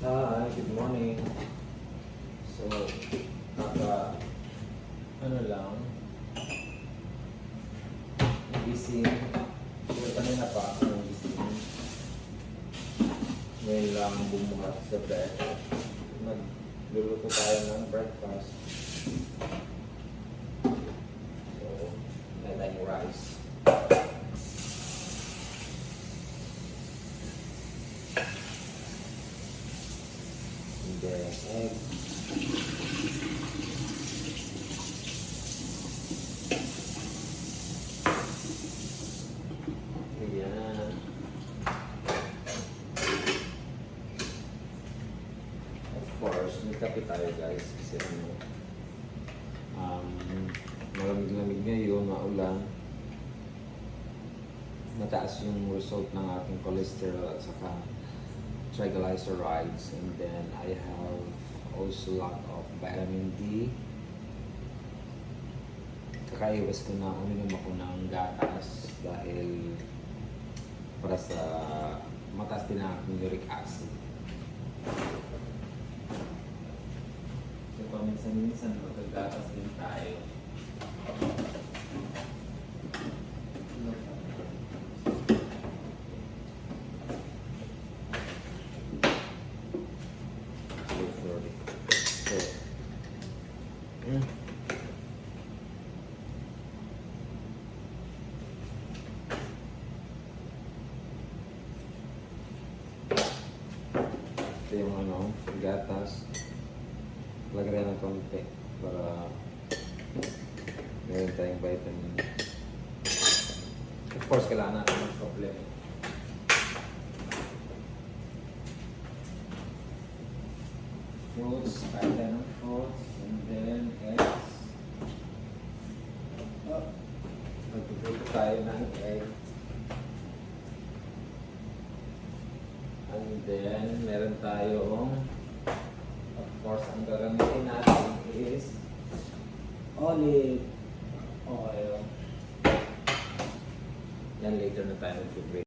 Hi, good morning. So, ano lang, gising. Pero kanina pa ako gising. Ngayon lang bumuhat sa bed. Nagluluto tayo ng breakfast. So, may tayong rice. And then egg. Ayan. Of course, may kape tayo guys. Kasi malamig-lamig ngayon, maulan. Mataas yung result ng ating cholesterol at saka triglycerides, and then I have also lack of vitamin D. Kakaiwas ko na uminom ako ng gatas dahil para sa mataas din ang aking uric acid. So paminsan-minsan magagatas din tayo. Ito yung gatas. Lagyan ng konti para meron tayong vitamin. Of course, kailangan natin mag-supplement. Fruits, kaya ng fruits, and then eggs. Magpuputo tayo ng egg. And then, meron tayong, of course, ang gagamitin natin is olive oil. Yan, later na tayo mag-break.